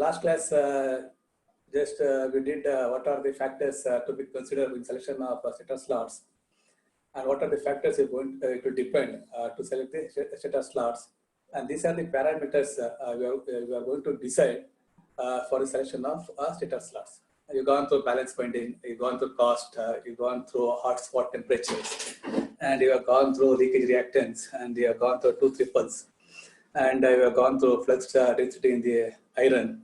last class, we did what are the factors to be considered in selection of stator slots, and what are the factors you're going to depend to select the stator slots. And these are the parameters we are going to decide for the selection of stator slots. You've gone through balance binding, you've gone through cost, you've gone through hot spot temperatures, and you have gone through leakage reactants, and you have gone through 2 triples, and you have gone through flux density in the iron,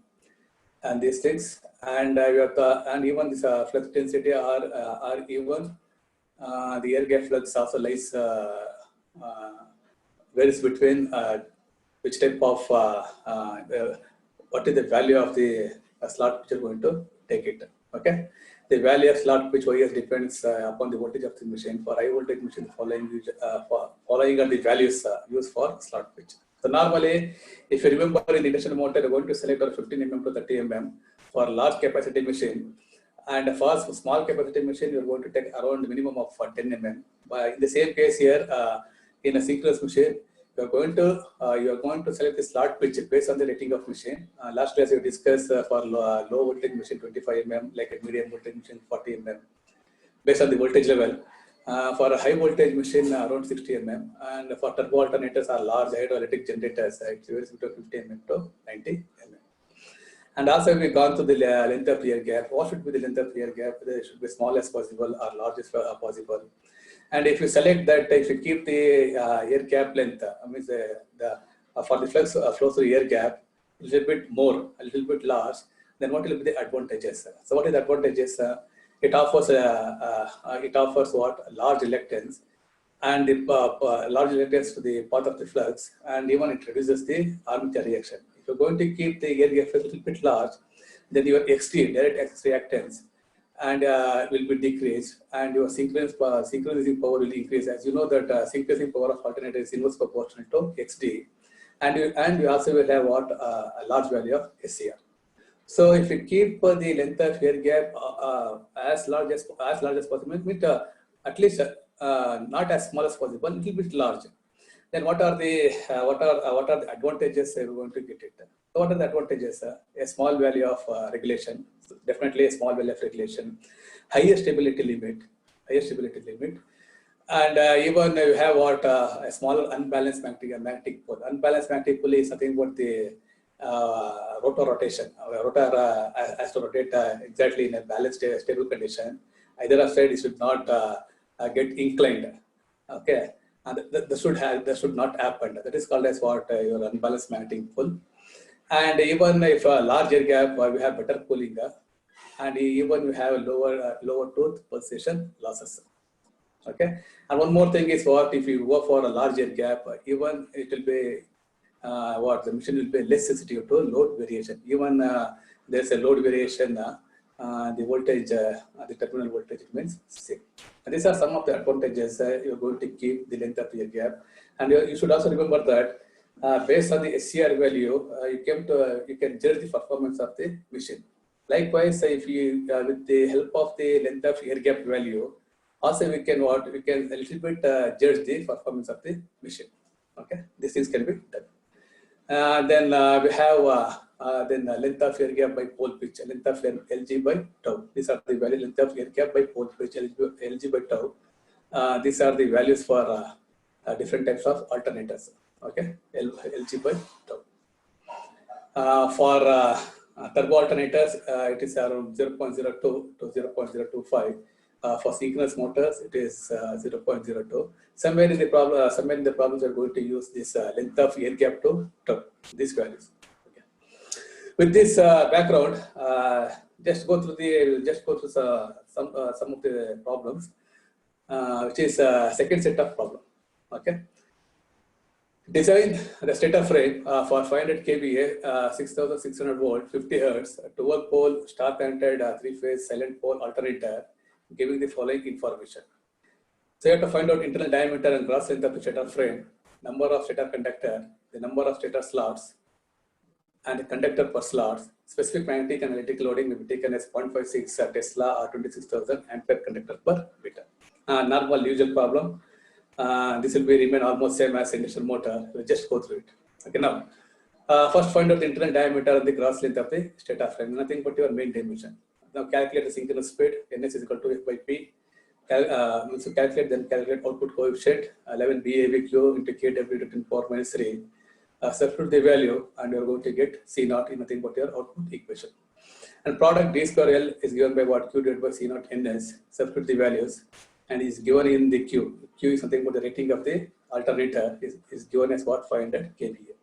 and these things, and and even this flux density are even the air gap flux also lies varies between which type of what is the value of the slot which you're going to take it. Okay, the value of slot pitch OES depends upon the voltage of the machine. For high voltage machine, following are the values used for slot pitch. So normally, if you remember in the induction motor, you're going to select a 15 mm to 30 mm for large capacity machine, and for small capacity machine, you're going to take around minimum of 10 mm. But in the same case here, in a synchronous machine, you are going to select the slot pitch based on the rating of machine. Last class we discussed for low voltage machine 25 mm, like a medium voltage machine 40 mm, based on the voltage level. For a high voltage machine around 60 mm, and for turbo alternators or large hydroelectric generators, it varies between 50 mm to 90 mm. And also we've gone to the length of air gap. What should be the length of air gap? It should be small as possible or large as possible. And if you select that, if you keep the air gap length, means for the flux flow through air gap, a little bit more, a little bit large, then what will be the advantages? So what is the advantages? It offers what? Large reluctance, and the large reluctance to the path of the flux, and even it reduces the armature reaction. If you're going to keep the air gap a little bit large, then your XT, direct axis reactance, and will be decreased, and your synchronizing power will increase. As you know that synchronizing power of alternator is inverse proportional to XT, and you also will have what a large value of SCR. So if you keep the length of air gap as large as possible, means at least not as small as possible, a little bit large. Then what are the advantages we're going to get it? So what are the advantages? A small value of regulation, so definitely a small value of regulation, higher stability limit, and even you have what a small unbalanced magnetic pole. Unbalanced magnetic pole is something about the rotor rotation. Rotor has to rotate exactly in a balanced, stable condition. Either side it should not get inclined. Okay, and that should not happen. That is called as what your unbalanced magnetic pole. And even if a large air gap, we have better cooling, and even we have lower tooth pulsation losses. Okay, and one more thing is what if you go for a large air gap, even it will be the machine will be less sensitive to load variation. Even there's a load variation, the voltage, the terminal voltage remains same. And these are some of the advantages you're going to keep the length of air gap. And you should also remember that based on the SCR value, you can judge the performance of the machine. Likewise, if you with the help of the length of air gap value, also we can a little bit judge the performance of the machine. Okay, these things can be done. Then we have length of air gap by pole pitch, length of LG by tau. These are the value length of air gap by pole pitch, LG by tau. These are the values for different types of alternators. Okay, LG by tau. For turbo alternators, it is around 0.02 to 0.025. For synchronous motors, it is 0.02. Somewhere in the problems, we are going to use this length of air gap to tau, these values. Okay. With this background, just go through some of the problems, which is second set of problem. Okay. Design the stator frame for 500 kVA, 6600 volt, 50 Hertz, 12 pole star connected 3-phase silent pole alternator, giving the following information. So you have to find out internal diameter and gross length of the stator frame, number of stator conductor, the number of stator slots, and the conductor per slots. Specific magnetic and electric loading will be taken as 0.56 Tesla or 26,000 ampere conductor per meter. Normal usual problem. This will be remain almost same as induction motor. We'll just go through it. Okay, now First, find out the internal diameter and the cross length of the stator frame, nothing but your main dimension. Now, calculate the synchronous speed, ns is equal to f by p. So calculate, then calculate output coefficient, 11 BAVQ into KW to 10 power minus 3. Substitute the value, and you're going to get C naught in nothing but your output equation. And product D square L is given by what? Q divided by C naught NS. Substitute the values, and is given in the Q. Q is something about the rating of the alternator, is given as what? 500 kVA.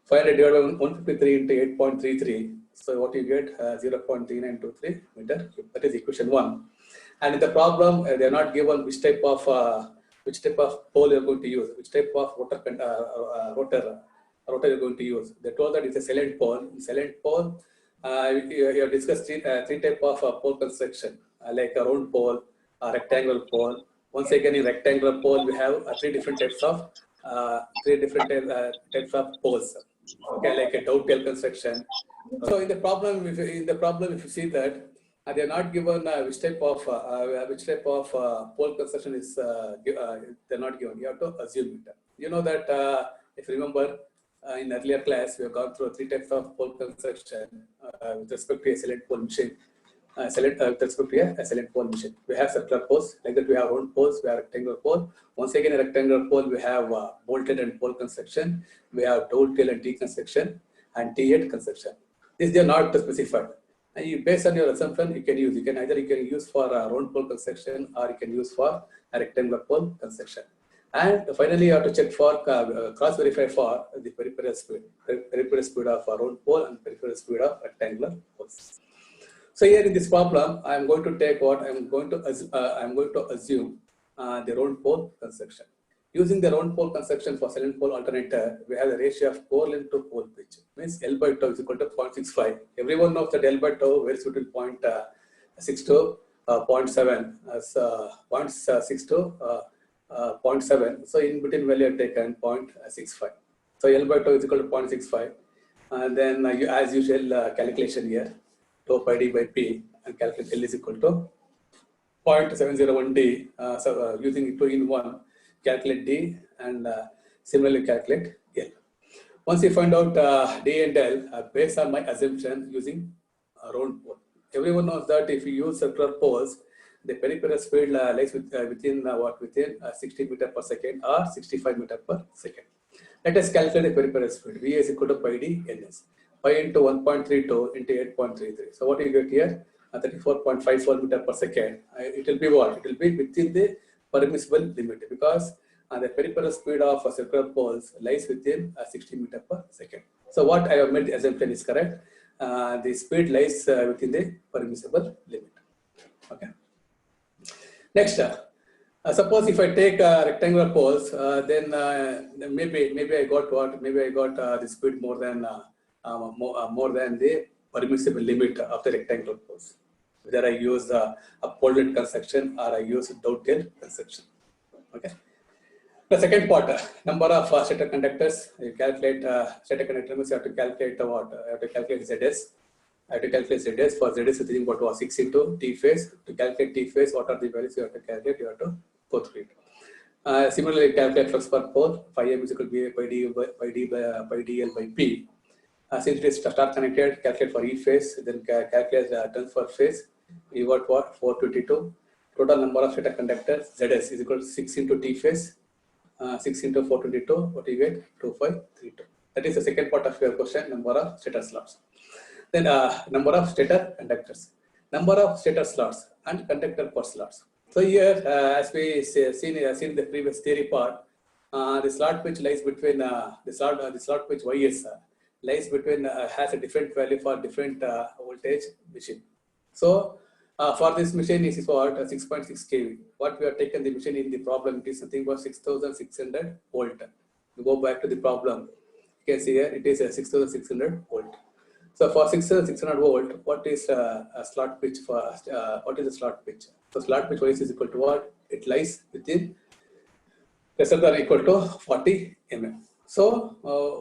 500 divided by 153 into 8.33. So what you get? 0.3923 meter cube. That is equation 1. And in the problem, they are not given which type of pole you are going to use, which type of rotor you are going to use. They told that it's a silent pole. In silent pole, you have discussed three type of pole construction, like a round pole, a rectangular pole. Once again, in rectangular pole, we have three different types of poles. Okay, like a dovetail construction. So in the problem, if you see that they are not given which type of pole construction is they're not given. You have to assume it. You know that if you remember in earlier class, we have gone through three types of pole construction with respect to a silent pole machine. With respect to a silent pole machine, we have circular poles. Like that, we have round poles. We have rectangular pole. Once again, a rectangular pole, we have bolted and pole construction. We have dovetail and T construction and T8 construction. These are not specified. And you, based on your assumption, you can use. You can use for a round pole construction, or you can use for a rectangular pole construction. And finally, you have to check for cross verify for the peripheral speed of a round pole and peripheral speed of rectangular poles. So here in this problem, I am going to take what I am going to assume the round pole construction. Using the round pole construction for silent pole alternator, we have the ratio of core length to pole pitch. Means L by tau is equal to 0.65. Everyone knows that L by tau varies between 0.6 to 0.7 as 0.6 to 0.7. So in between value I have taken 0.65. So L by tau is equal to 0.65. And then as usual calculation here, tau pi d by p, and calculate L is equal to 0.701 d. Using 2 in 1. Calculate D and similarly calculate L. Once you find out D and L, based on my assumption using a round pole. Everyone knows that if you use circular poles, the peripheral speed lies within 60 meter per second or 65 meter per second. Let us calculate the peripheral speed. V is equal to pi d ns. Pi into 1.32 into 8.33. So what do you get here? 34.54 meter per second. It will be what? It will be within the permissible limit, because the peripheral speed of circular poles lies within 60 meter per second. So what I have made the assumption is correct. The speed lies within the permissible limit. Okay. Next, suppose if I take rectangular poles, then maybe I got what? Maybe I got the speed more than the permissible limit of the rectangular poles. Whether I use a pole construction or I use a dovetail construction. Okay. The second part, number of stator conductors. You calculate stator conductor means you have to calculate what? You have to calculate ZS. I have to calculate ZS. For ZS, you think what was 6 into T phase. To calculate T phase, what are the values you have to calculate? You have to go through it. Similarly, calculate flux per pole. Phi m is equal to pi d L by P. Since it is star connected, calculate for E phase, then calculate turns per phase. You got what? 422. Total number of stator conductors, ZS, is equal to 6 into T phase. 6 into 422, what do you get? 2532. That is the second part of your question, number of stator slots. Then number of stator conductors. Number of stator slots and conductor per slots. So here, as we seen the previous theory part, the slot pitch lies between the slot pitch YS lies between has a different value for different voltage machine. So for this machine, this is what 6.6 kV. What we have taken the machine in the problem, it is something about 6,600 volt. We go back to the problem. You can see here it is a 6,600 volt. So for 6,600 volt, what is a slot pitch for? What is the slot pitch? So slot pitch is equal to what? It lies within lesser than or equal to 40 mm. So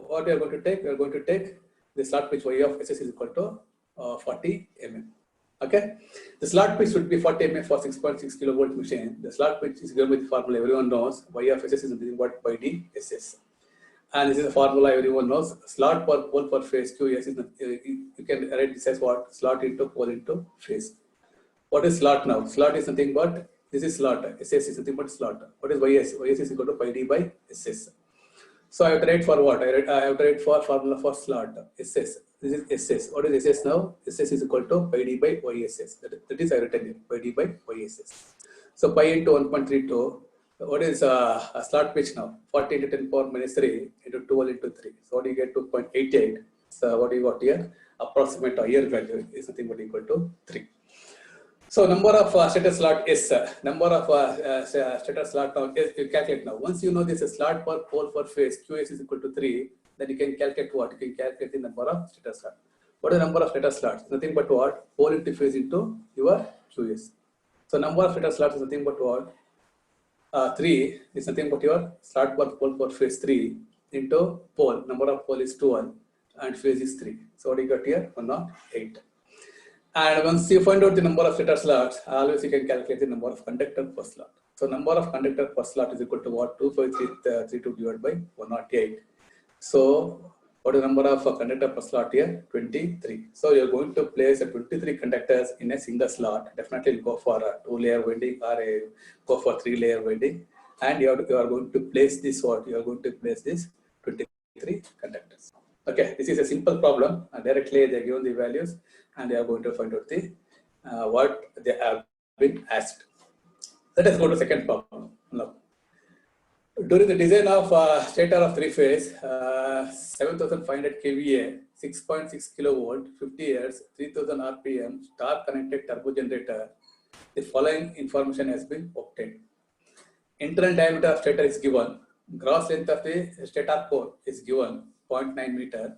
what we are going to take? We are going to take the slot pitch Y of SS is equal to 40 mm. Okay, the slot pitch should be 40 mm for 6.6 kilovolt machine. The slot pitch is given with the formula everyone knows. Y of SS is nothing but pi d SS. And this is a formula everyone knows. Slot per pole per phase QS is you can write this as what? Slot into pole into phase. What is slot now? Slot is nothing but this is slot. SS is nothing but slot. What is YS? YS is equal to pi d by SS. So I have to write for what? I have to write for formula for slot. SS. This is SS. What is SS now? SS is equal to pi d by YSS. That is I written here. Pi d by YSS. So pi into 1.32. What is a slot pitch now? 40 into 10 power minus 3 into 12 into 3. So what do you get? 2.88. So what do you got here? Approximate year value is nothing but equal to 3. So number of stator slot is number of stator slot now is you calculate now. Once you know this is slot per pole per phase QS is equal to 3, then you can calculate what? You can calculate the number of stator slot. What is the number of stator slots? Nothing but what? Pole into phase into your QS. So number of stator slots is nothing but what? 3 is nothing but your slot per pole per phase 3 into pole. Number of pole is 12 and phase is 3. So what do you got here? 108. And once you find out the number of stator slots, always you can calculate the number of conductor per slot. So number of conductor per slot is equal to what? 25332 divided by 108. So what is the number of conductor per slot here? 23. So you're going to place 23 conductors in a single slot. Definitely go for a 2-layer winding or go for 3-layer winding. And you are going to place this what? You are going to place this 23 conductors. Okay, this is a simple problem. Directly they are given the values and they are going to find out the what they have been asked. Let us go to second problem. Now, during the design of stator of 3-phase, 7500 kVA, 6.6 kilovolt, 50 Hz, 3000 RPM, star connected turbo generator, the following information has been obtained. Internal diameter of stator is given. Gross length of the stator core is given 0.9 meter.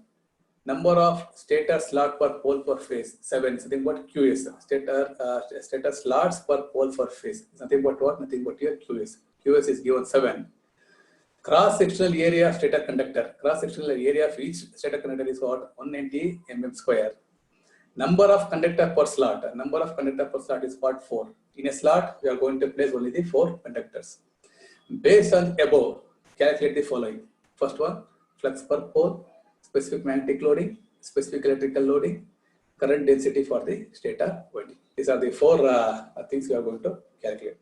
Number of stator slot per pole per phase 7. Nothing but QS. Stator slots per pole per phase. Nothing but what? Nothing but your QS. QS is given 7. Cross sectional area of stator conductor. Cross sectional area of each stator conductor is what? 190 mm square. Number of conductor per slot. Number of conductor per slot is what? 4. In a slot, we are going to place only the 4 conductors. Based on above, calculate the following. First one, flux per pole, specific magnetic loading, specific electrical loading, current density for the stator winding. These are the 4 things we are going to calculate.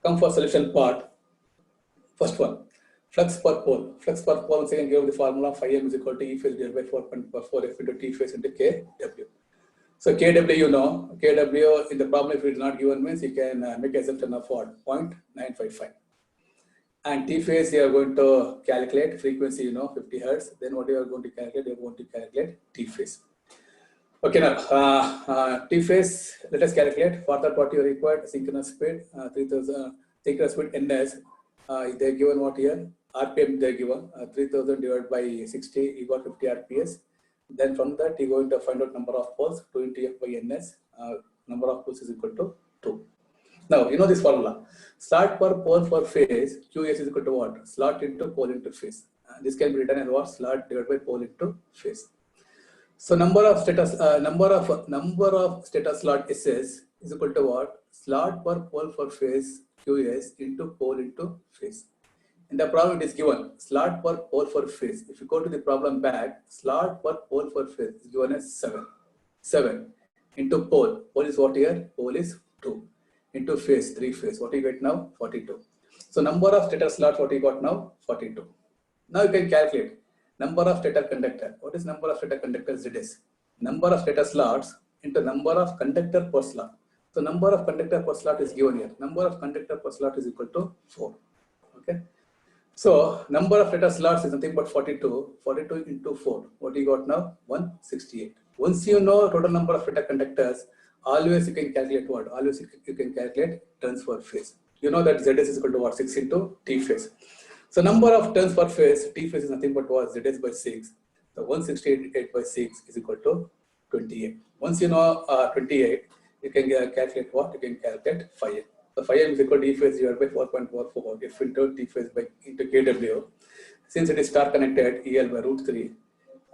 Come for solution part. First one, flux per pole. Flux per pole, once again, give the formula phi m is equal to E phase divided by 4.4 F into T phase into KW. So KW, you know, KW in the problem, if it is not given, means you can make assumption of what? 0.955. And T phase, you are going to calculate frequency, you know, 50 Hertz. Then what you are going to calculate? You are going to calculate T phase. Okay, now T phase, let us calculate. For that, what you required? Synchronous speed, 3000, synchronous speed NS. They are given what here? RPM they are given 3000 divided by 60, you got 50 RPS. Then from that, you are going to find out number of poles, 2 into F by NS. Number of poles is equal to 2. Now, you know this formula. Slot per pole for phase, QS is equal to what? Slot into pole into phase. This can be written as what? Slot divided by pole into phase. So number of status slot SS is equal to what? Slot per pole for phase QS into pole into phase. In the problem, it is given slot per pole for phase. If you go to the problem back, slot per pole for phase is given as 7. 7 into pole. Pole is what here? Pole is 2. Into phase, 3 phase. What you get now? 42. So number of stator slots, what you got now? 42. Now you can calculate number of stator conductor. What is number of stator conductors? ZS. Number of stator slots into number of conductor per slot. So number of conductor per slot is given here. Number of conductor per slot is equal to 4. Okay. So number of stator slots is nothing but 42. 42 into 4. What you got now? 168. Once you know total number of stator conductors, always you can calculate what? Always you can calculate turns per phase. You know that ZS is equal to what? 6 into T phase. So number of turns per phase, T phase is nothing but what? ZS by 6. So 168 by 6 is equal to 28. Once you know 28, you can calculate what? You can calculate phi m. So phi m is equal to E phase divided by 4.44 F into T phase by into KW. Since it is star connected, EL by root 3.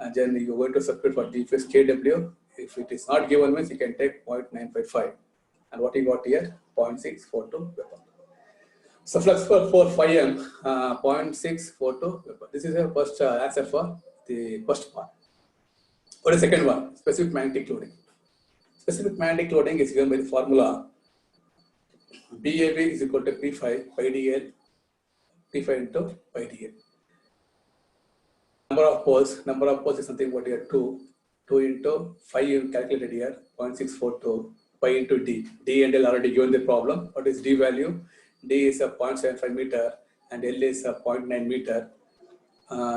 And then you are going to substitute for T phase KW. If it is not given, means you can take 0.955. And what you got here? 0.642 weapon. So flux for 5M, 0.642. This is the first answer for the first part. What is the second one? Specific magnetic loading. Specific magnetic loading is given by the formula BAV is equal to P5 pi dl, P5 into pi dl. Number of poles is something what here 2 into 5 you calculated here 0.642 pi into d. D and L already given the problem. What is d value? D is a 0.75 meter and L is a 0.9 meter.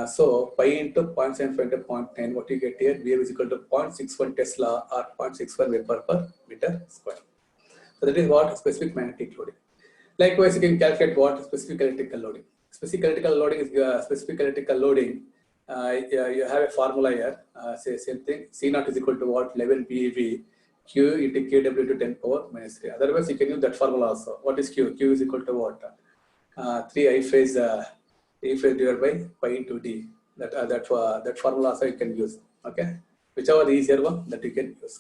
So pi into 0.75 into 0.9, what you get here? VF is equal to 0.61 Tesla or 0.61 Weber per meter square. So that is what specific magnetic loading. Likewise, you can calculate what specific electrical loading. Specific electrical loading is specific electrical loading. You have a formula here. Say same thing. C0 is equal to what? 11 BeV. Q into kW to 10 power minus 3. Otherwise, you can use that formula also. What is Q? Q is equal to what? 3 I phase divided by pi into d. That formula also you can use. Okay. Whichever the easier one that you can use.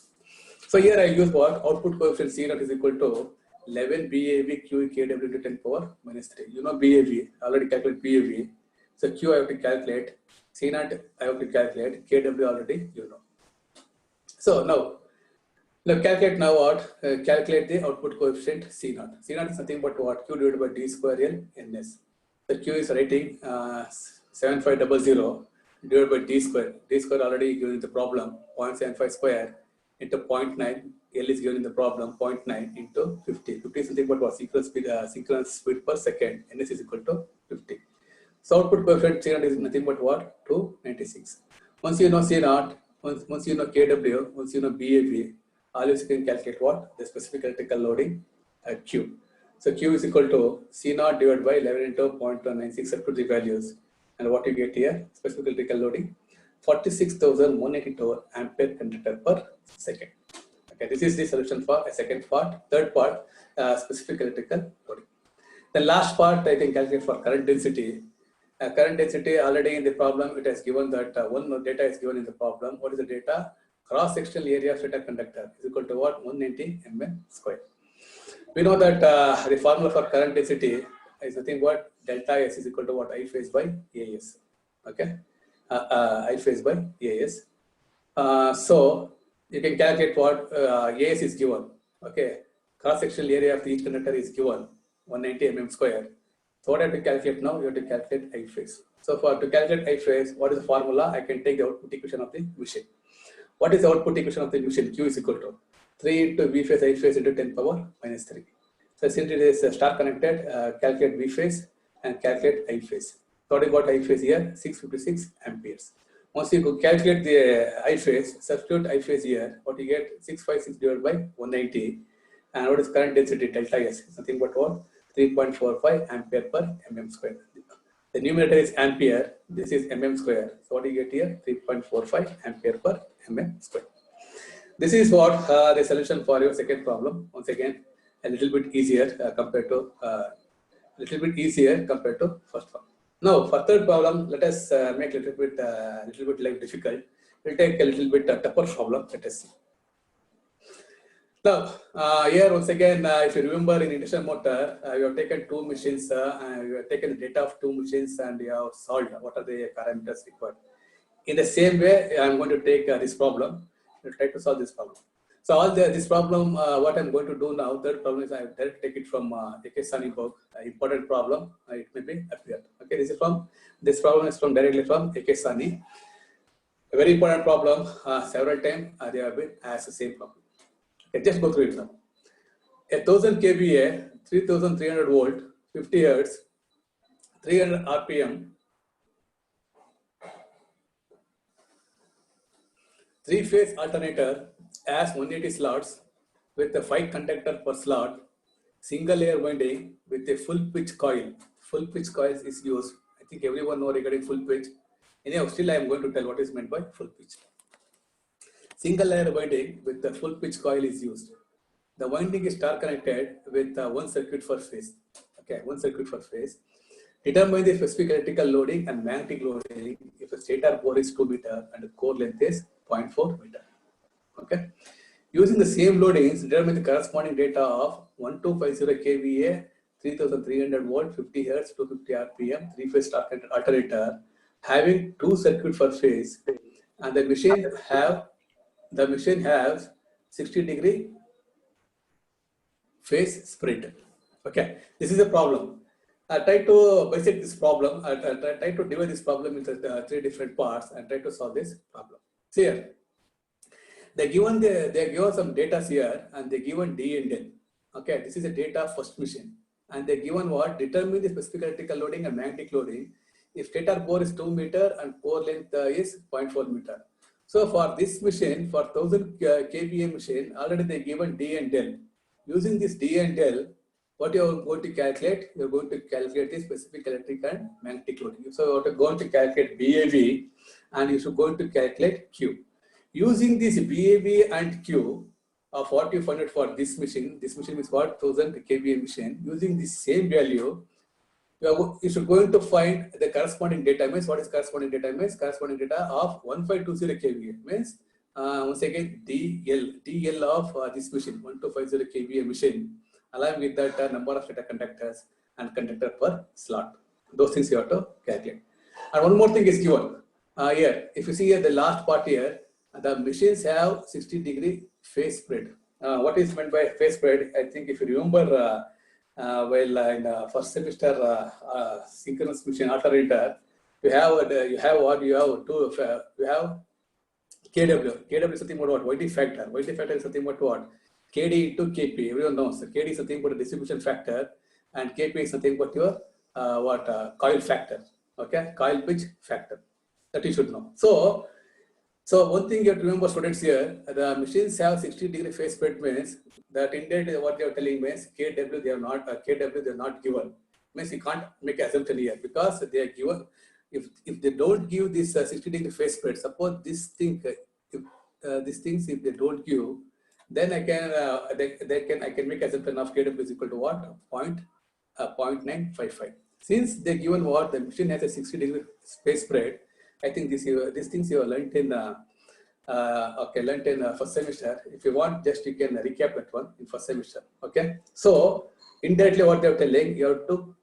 So here I use what? Output coefficient C0 is equal to 11 BeV Q kW to 10 power minus 3. You know BeV. Already calculate BeV. So Q I have to calculate. C0 I have to calculate. KW already you know. So now calculate now what? Calculate the output coefficient C0. C0 is nothing but what? Q divided by D square L NS. The Q is writing 7500 divided by D square. D square already given in the problem 0.75 square into 0.9. L is given in the problem 0.9 into 50. 50 is something but what? Synchronous speed per second. NS is equal to 50. So output coefficient C0 is nothing but what? 296. Once you know C0, once you know KW, once you know BAV, always you can calculate what? The specific electrical loading Q. So Q is equal to C0 divided by 11 into 0.96 up to the values. And what you get here? Specific electrical loading 46,182 ampere conductor per second. Okay, this is the solution for a second part. Third part, specific electrical loading. The last part I can calculate for current density. Current density already in the problem, it has given that one data is given in the problem. What is the data? Cross-sectional area of stator conductor is equal to what? 190 mm square. We know that the formula for current density is nothing but delta S is equal to what? I phase by AS. Okay, I phase by AS. So you can calculate what AS is given. Okay, cross-sectional area of each conductor is given 190 mm square. So what I have to calculate now? You have to calculate I phase. So to calculate I phase, what is the formula? I can take the output equation of the machine. What is the output equation of the machine? Q is equal to 3 into V phase I phase into 10 power minus 3. So since it is star connected, calculate V phase and calculate I phase. So what I got I phase here? 656 amperes. Once you calculate the I phase, substitute I phase here, what you get? 656 divided by 190. And what is current density? Delta S. Nothing but what? 3.45 ampere per mm square. The numerator is ampere. This is mm square. So what do you get here? 3.45 ampere per mm square. This is what the solution for your second problem. Once again, a little bit easier compared to first one. Now for third problem, let us make a little bit life difficult. We'll take a little bit tougher problem. Let us see. Now, here once again, if you remember in induction motor, we have taken two machines, we have taken the data of two machines and we have solved what are the parameters required. In the same way, I'm going to take this problem, we'll try to solve this problem. So this problem, what I'm going to do now, third problem is I have directly take it from A.K. Sani book, important problem, it may be appeared. Okay, this problem is directly from A.K. Sani. A very important problem, several times they have been asked the same problem. Okay, just go through it now. 1000 kVA, 3300 volt, 50 hertz, 300 RPM, 3-phase alternator as 180 slots with a 5 conductor per slot, single layer winding with a full pitch coil. Full pitch coils is used. I think everyone knows regarding full pitch. Anyhow, still I am going to tell what is meant by full pitch. Single layer winding with the full pitch coil is used. The winding is star connected with one circuit for phase. Okay, one circuit for phase. Determine the specific electrical loading and magnetic loading if the stator bore is 2 meter and the core length is 0.4 meter. Okay. Using the same loadings, determine the corresponding data of 1250 kVA, 3300 volt, 50 hertz, 250 RPM, three-phase alternator, having two circuits for phase, and the machine has 60-degree phase spread. Okay, this is a problem. I try to bisect this problem. I try to divide this problem into three different parts and try to solve this problem. See here, they given some data here, and they given D and L. Okay, this is a data first machine, and they given what, determine the specific electrical loading and magnetic loading if stator core is 2 meter and core length is 0.4 meter. So for this machine, for 1000 kVA machine, already they given D and L. Using this D and L, what you are going to calculate? You are going to calculate the specific electric and magnetic loading. So you are going to calculate BAV, and you should going to calculate Q. Using this BAV and Q of what you found out for this machine is what, 1000 kVA machine. Using the same value, you should going to find the corresponding data. Means what is corresponding data? Means corresponding data of 1520 kVA. Means once again DL of this machine, 1250 kVA machine, along with that number of data conductors and conductor per slot. Those things you have to calculate. And one more thing is given here. If you see here the last part here, the machines have 60-degree phase spread. What is meant by phase spread? I think if you remember, in first semester synchronous machine alternator, you have KW. KW is something about what? YT factor. YT factor is something about what? KD into KP. Everyone knows. So KD is something about a distribution factor, and KP is something about your coil factor. Okay, coil pitch factor. That you should know. So one thing you have to remember, students, here, the machines have 60-degree phase spread. Means that indeed what they are telling means KW they are not given. Means you can't make assumption here, because they are given. If they don't give this 60-degree phase spread, suppose this thing, these things if they don't give, then I can make assumption of KW is equal to what, 0.955. Since they given what, the machine has a 60-degree phase spread. I think these things you have learned in first semester. If you want, just you can recap that one in first semester. Okay. So indirectly, what they are telling, you have to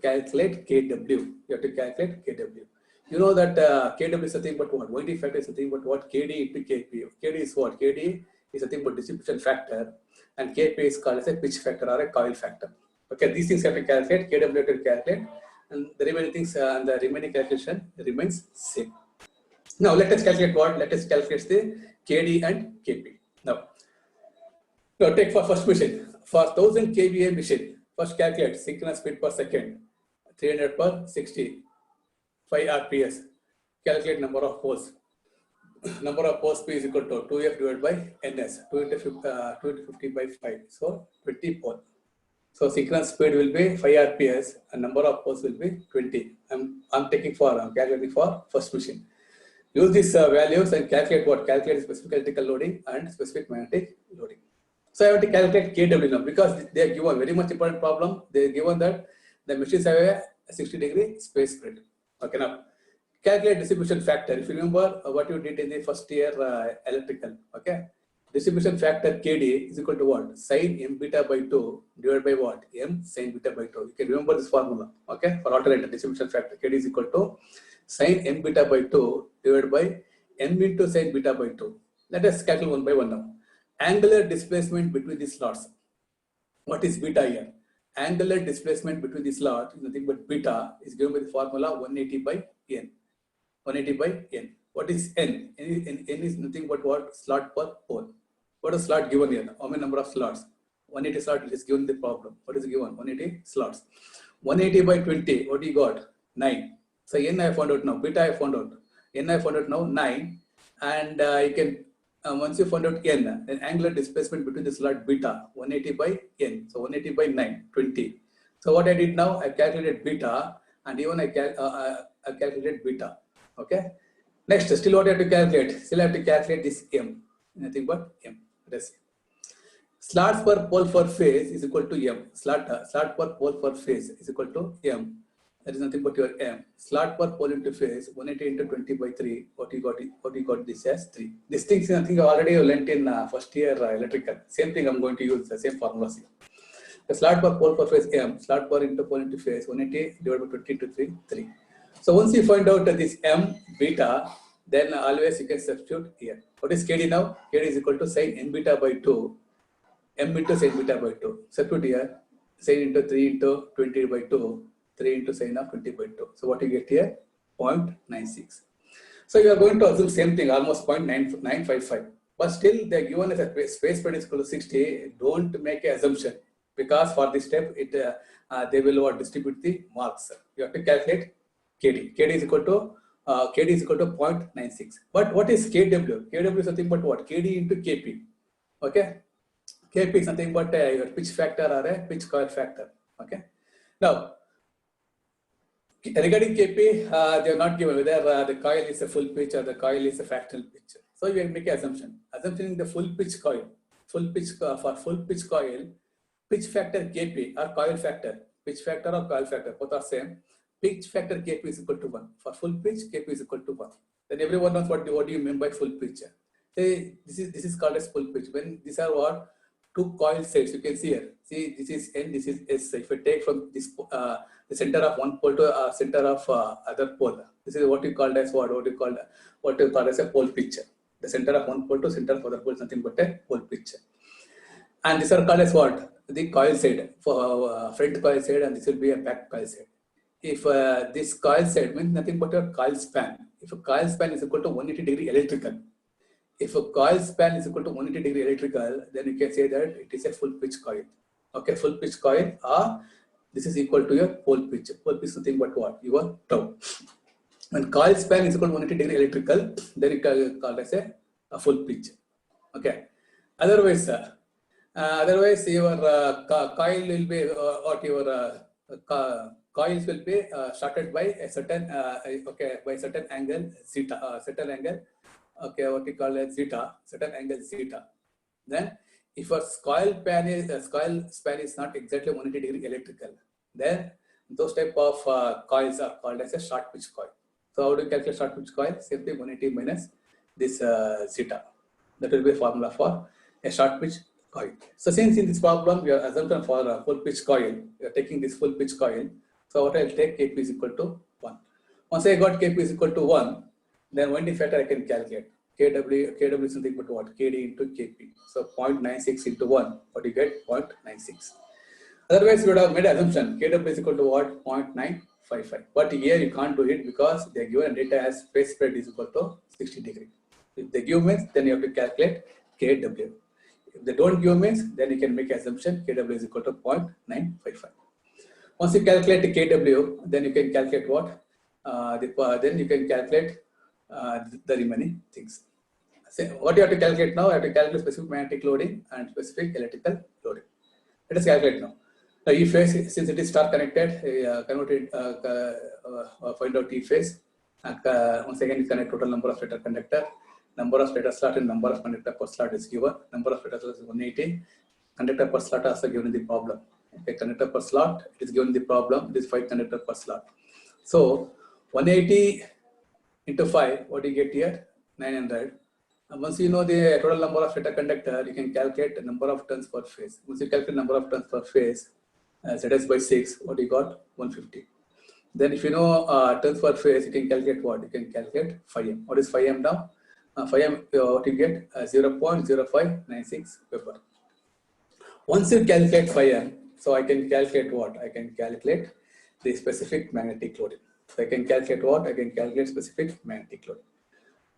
calculate KW. You have to calculate KW. You know that KW is something but what? YT factor is something but what? KD into KP. KD is what? KD is something but distribution factor, and KP is called as a pitch factor or a coil factor. Okay. These things you have to calculate. KW have to calculate. And the remaining things and the remaining calculation remains same. Now let us calculate what? Let us calculate the KD and KP. Now take for first machine. For 1000 kVA machine, first calculate synchronous speed per second, 300 per 60, 5 RPS. Calculate number of poles. Number of poles P is equal to 2F divided by NS, 2 into 50 by 5. So 20 poles. So synchronous speed will be 5 RPS and number of poles will be 20. I'm calculating for first machine. Use these values and calculate what? Calculate specific electrical loading and specific magnetic loading. So I have to calculate KW now, because they are given very much important problem. They are given that the machines have a 60-degree phase spread. Okay, now calculate distribution factor. If you remember what you did in the first year electrical. Okay. Distribution factor KD is equal to what? Sin m beta by 2 divided by what? M sin beta by 2. You can remember this formula. Okay. For alternator, distribution factor KD is equal to sin m beta by 2 divided by m into sin beta by 2. Let us calculate one by one now. Angular displacement between the slots. What is beta here? Angular displacement between the slots is nothing but beta is given by the formula 180 by n. 180 by n. What is n? N is nothing but what? Slot per pole. What is slot given here? How many number of slots? 180 slots is given the problem. What is given? 180 slots. 180 by 20. What do you got? 9. So n I found out now. Beta I found out. N I found out now 9. And you can once you found out n, then angular displacement between the slot beta 180 by n. So 180 by 9, 20. So what I did now, I calculated beta, and even I calculated beta. Okay. Next, still what I have to calculate? Still I have to calculate this m. Nothing but m. Let's see. Slots per pole per phase is equal to m. Slot per pole per phase is equal to m. That is nothing but your m. Slot per pole into phase 180 into 20 by 3. What you got this as 3. These things I think I already learnt in first year electrical. Same thing I'm going to use the same formula. The slot bar pole per phase M, slot bar into pole into phase 180 divided by 20 into 3, 3. So once you find out this M beta, then always you can substitute here. What is KD now? KD is equal to sin n beta by 2, M into sin beta by 2. Substitute here, sin into 3 into 20 by 2, 3 into sin of 20 by 2. So what you get here? 0.96. So you are going to assume same thing, almost 0.955. But still, they are given as a space spread is equal to 60. Don't make an assumption, because for this step, they will distribute the marks. You have to calculate KD. KD is equal to 0.96. But what is KW? KW is nothing but what? KD into KP. Okay. KP is nothing but your pitch factor or a pitch coil factor. Okay. Now, regarding KP, they are not given whether the coil is a full pitch or the coil is a fractional pitch. So you make an assumption. Assuming the full pitch coil, for full pitch coil, pitch factor KP or coil factor, pitch factor or coil factor, both are same. Pitch factor KP is equal to 1. For full pitch, KP is equal to 1. Then everyone knows what do you mean by full pitch. Say this is called as full pitch. When these are what? Two coil sets, you can see here. See, this is N, this is S. If I take from this the center of one pole to center of other pole, this is what you call as what you call as a pole pitch. The center of one pole to center of other pole is nothing but a pole pitch. And these are called as what? The coil side, for front coil side, and this will be a back coil side. If this coil side means nothing but a coil span. If a coil span is equal to 180 degree electrical, if a coil span is equal to 180 degree electrical, then you can say that it is a full pitch coil. Okay, full pitch coil, or this is equal to your pole pitch. Pole pitch is nothing but what? Your tau. When coil span is equal to 180 degree electrical, then you can call it as a full pitch. Okay. Otherwise, your coil will be coils will be started by a certain by certain angle zeta, certain angle. Okay, what we call as zeta, certain angle zeta. Then, if a coil span is not exactly 180 degree electrical, then those type of coils are called as a short pitch coil. So how do you calculate short pitch coil? Simply 180 minus this zeta. That will be a formula for a short pitch coil. So since in this problem we are assumption for a full pitch coil, we are taking this full pitch coil. So what I will take, KP is equal to 1. Once I got KP is equal to 1, then winding factor I can calculate. KW is something but what? KD into KP. So 0.96 into 1, what you get? 0.96. Otherwise, you would have made an assumption. KW is equal to what? 0.955. But here you can't do it because they are given data as phase spread is equal to 60 degree. If they give means, then you have to calculate KW. If they don't give means, then you can make an assumption KW is equal to 0.955. Once you calculate the KW, then you can calculate what? Then you can calculate the remaining things. So what you have to calculate now? I have to calculate specific magnetic loading and specific electrical loading. Let us calculate now. Now E phase, since it is star connected, find out E phase. Once again, you connect total number of stator conductor, number of stator slot and number of conductor per slot is given. Number of stator slot is 180. Conductor per slot also given in the problem. Okay, conductor per slot it is given in the problem. It is 5 conductor per slot. So 180 into 5, what do you get here? 900. And once you know the total number of stator conductor, you can calculate the number of turns per phase. Once you calculate number of turns per phase, ZS by 6, what you got? 150. Then if you know turns per phase, you can calculate what? You can calculate phi m. What is phi m now? Phi m, what you get? 0.0596 Weber. Once you calculate phi m, so I can calculate what? I can calculate the specific magnetic loading. So I can calculate what? I can calculate specific magnetic loading.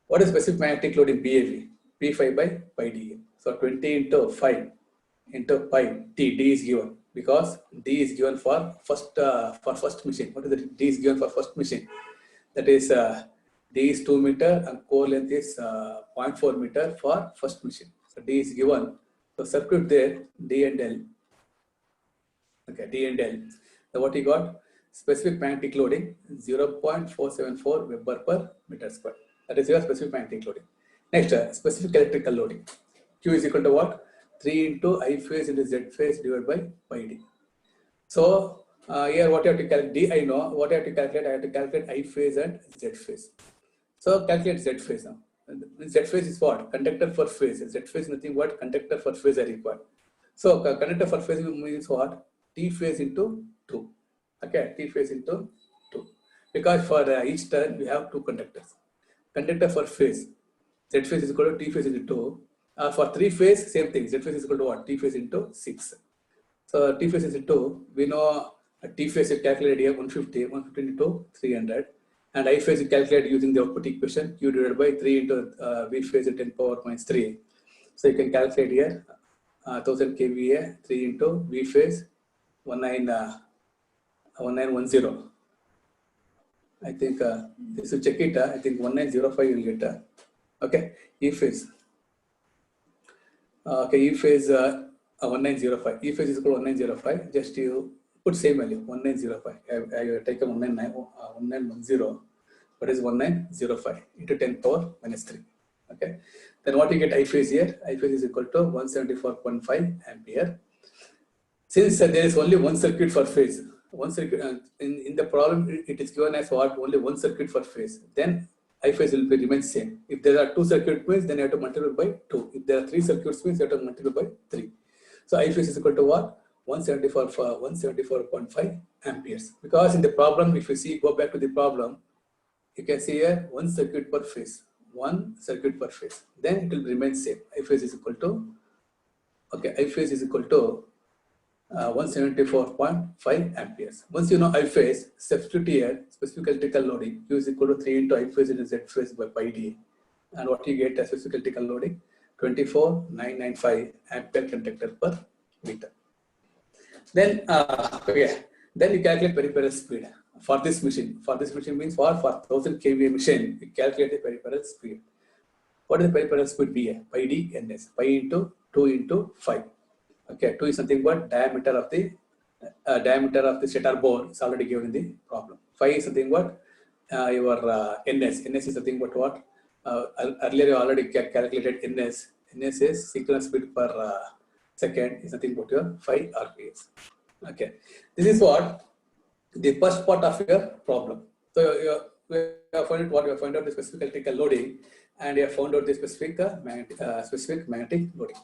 What is specific magnetic loading? BAV, P phi by pi d. So 20 into phi into pi t, d is given because d is given for first machine. What is it? D is given for first machine. That is d is 2 meter and core length is 0.4 meter for first machine. So d is given. So substitute there d and L. Okay, d and L. So what you got? Specific magnetic loading 0.474 Weber per meter square. That is your specific magnetic loading. Next, specific electrical loading. Q is equal to what? 3 into I phase into Z phase divided by pi d. So here what you have to calculate? D I know. What I have to calculate? I have to calculate I phase and Z phase. So calculate Z phase now. Z phase is what? Conductor for phase. Z phase is nothing but conductor for phase are required. So conductor for phase means what? T phase into 2. Okay, T phase into 2. Because for each turn we have 2 conductors. Conductor for phase, Z phase is equal to T phase into 2. For 3 phase, same thing. Z phase is equal to what? T phase into 6. So T phase is into, we know T phase is calculated here 150 into 300. And I phase is calculated using the output equation Q divided by 3 into V phase at 10 power minus 3. So you can calculate here 1000 kVA 3 into V phase 1910. I think this will check it. I think 1905 you will get. Okay, E phase. Okay, E phase 1905. E phase is equal to 1905. Just you put same value 1905. I have taken 1910. What is 1905 into 10 power minus 3? Okay. Then what you get I phase here? I phase is equal to 174.5 ampere. Since there is only one circuit for phase, one circuit in the problem it is given as what? Only one circuit for phase. Then I phase will remain same. If there are 2 circuit means then you have to multiply by 2. If there are 3 circuits means you have to multiply by 3. So I phase is equal to what? 174.5 amperes. Because in the problem, if you see, go back to the problem, you can see here 1 circuit per phase. 1 circuit per phase. Then it will remain same. I phase is equal to, okay, I phase is equal to 174.5 amperes. Once you know I phase, substitute here specific electrical loading Q is equal to 3 into I phase into Z phase by pi d. And what you get as specific electrical loading? 24,995 ampere conductor per meter. Then, then you calculate peripheral speed for this machine. For this machine means for 1000 kVA machine, you calculate the peripheral speed. What is the peripheral speed be? Pi d ns. Pi into 2 into 5. Okay, 2 is something but diameter of the stator bore is already given in the problem. 5 is something what your ns. Ns is something but what earlier you already calculated ns. Ns is synchronous speed per second is nothing but your 5 RPS. Okay, this is what the first part of your problem. So we have found out what we have found out the specific electrical loading, and we have found out the specific magnetic loading.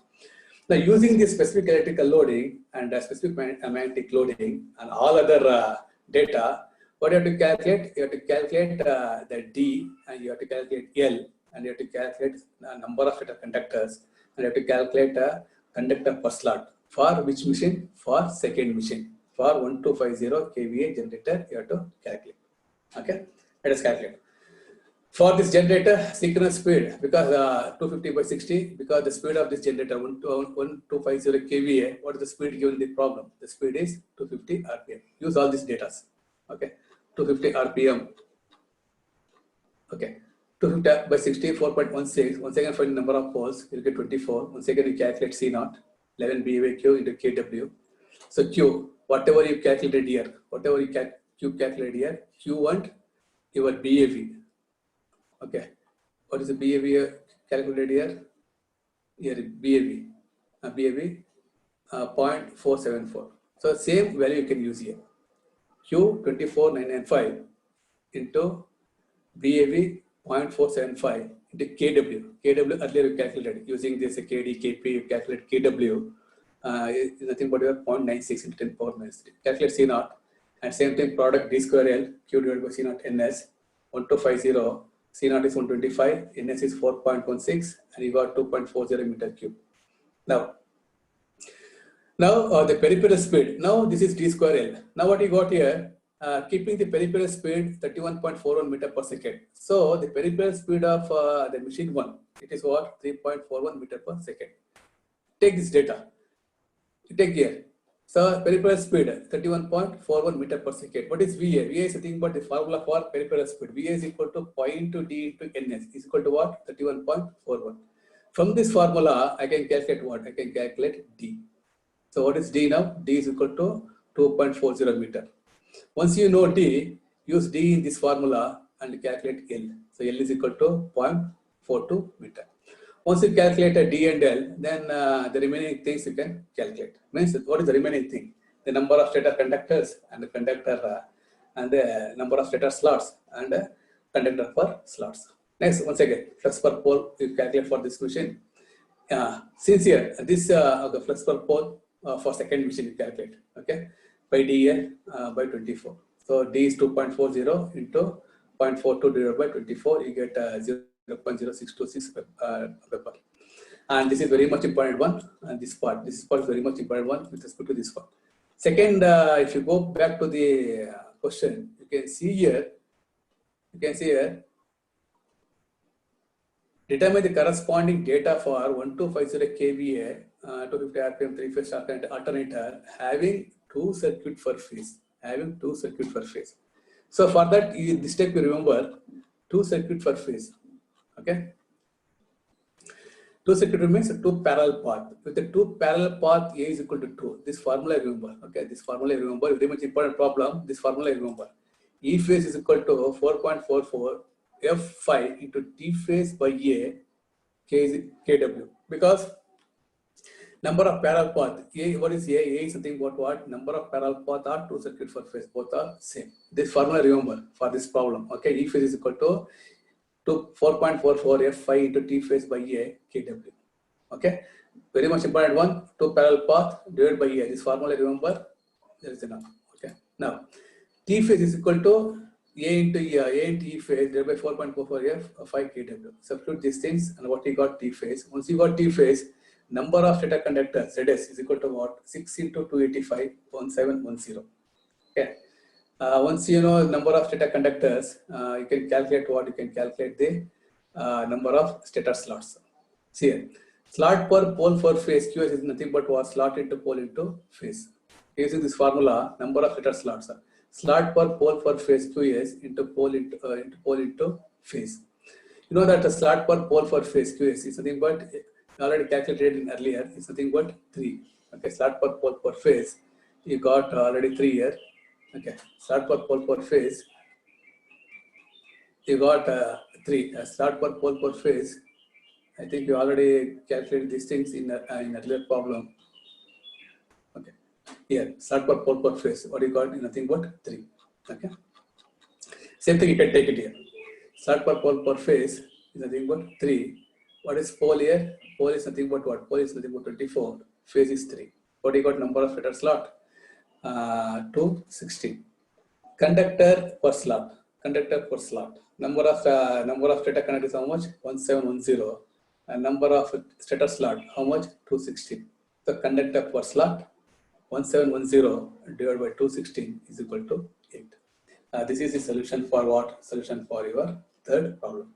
Now, using this specific electrical loading and specific magnetic loading and all other data, what you have to calculate? You have to calculate the D, and you have to calculate L, and you have to calculate the number of conductors, and you have to calculate conductor per slot. For which machine? For second machine. For 1250 kVA generator, you have to calculate. Okay, let us calculate. For this generator, synchronous speed, because 250 by 60, because the speed of this generator 1250 kVA, what is the speed given in the problem? The speed is 250 RPM. Use all these data. Okay, 250 RPM. Okay, 250 by 60, 4.16. Once again, find the number of poles, you'll get 24. Once again, you calculate C0, 11 BAQ into KW. So Q, whatever you calculated here, Q calculated here, Q1, your BAV. Okay, what is the BAV calculated here? Here BAV, BAV 0.474. So same value you can use here. Q 24995 into BAV 0.475 into KW. KW earlier you calculated using this KD, KP, you calculate KW. Is nothing but your 0.96 into 10 power minus 3. Calculate C0, and same thing product D square L, Q divided by C0 NS 1250. C0 is 125, NS is 4.16, and you got 2.40 meter cube. Now the peripheral speed. Now this is D square L. Now what you got here, keeping the peripheral speed 31.41 meter per second. So the peripheral speed of the machine 1, it is what? 3.41 meter per second. Take this data. Take here. So peripheral speed 31.41 meter per second. What is VA? VA is nothing but the formula for peripheral speed. VA is equal to pi into D into NS is equal to what? 31.41. From this formula, I can calculate what? I can calculate D. So what is D now? D is equal to 2.40 meter. Once you know D, use D in this formula and calculate L. So L is equal to 0.42 meter. Once you calculate a D and L, then the remaining things you can calculate. Means what is the remaining thing? The number of stator conductors and the conductor and the number of stator slots and conductor per slots. Next, once again, flux per pole you calculate for this machine. Since here, this the flux per pole for second machine you calculate, okay, by dl by 24. So d is 2.40 into 0.42 divided by 24, you get 0.0626 Weber. And this is very much important one, and this part is very much important one with respect to this one. Second, if you go back to the question, you can see here, determine the corresponding data for 1250 kVA 250 RPM 3-phase alternator having two circuit per phase. So for that, this step you remember two circuit per phase. Okay. Two circuit means two parallel path. With the two parallel path, A is equal to 2. This formula I remember. Okay, this formula I remember. Very much important problem. This formula I remember. E phase is equal to 4.44 F5 into T phase by A kW. Because number of parallel path. A, what is A? A is something about what? Number of parallel path are two circuit per phase. Both are same. This formula remember for this problem. Okay, E phase is equal to 4.44 F5 into T phase by A kW. Okay, very much important one. Two parallel path divided by A. This formula remember. There is enough. Okay, now T phase is equal to A into E phase divided by 4.44 F5 kW. Substitute these things and what we got T phase. Once you got T phase, number of stator conductors ZS is equal to what? 6 into 285 1710. Okay. Once you know number of stator conductors, you can calculate what? You can calculate the number of stator slots. See here, slot per pole for phase QS is nothing but what? Slot into pole into phase. Using this formula, number of stator slots. Slot per pole for phase QS into pole into phase. You know that the slot per pole for phase QS is nothing but already calculated in earlier. It's nothing but 3. Okay, slot per pole per phase. You got already 3 here. Okay, slot per pole per phase, you got 3. Slot per pole per phase, I think you already calculated these things in earlier problem. Okay, here, slot per pole per phase, what you got is nothing but 3. Okay, same thing you can take it here. Slot per pole per phase is nothing but 3. What is pole here? Pole is nothing but what? Pole is nothing but 24. Phase is 3. What you got number of stator slot? 216. Conductor per slot. Number of stator conductors how much? 1710. And number of stator slot how much? 216. The conductor per slot 1710 divided by 216 is equal to 8. This is the solution for what? Solution for your third problem.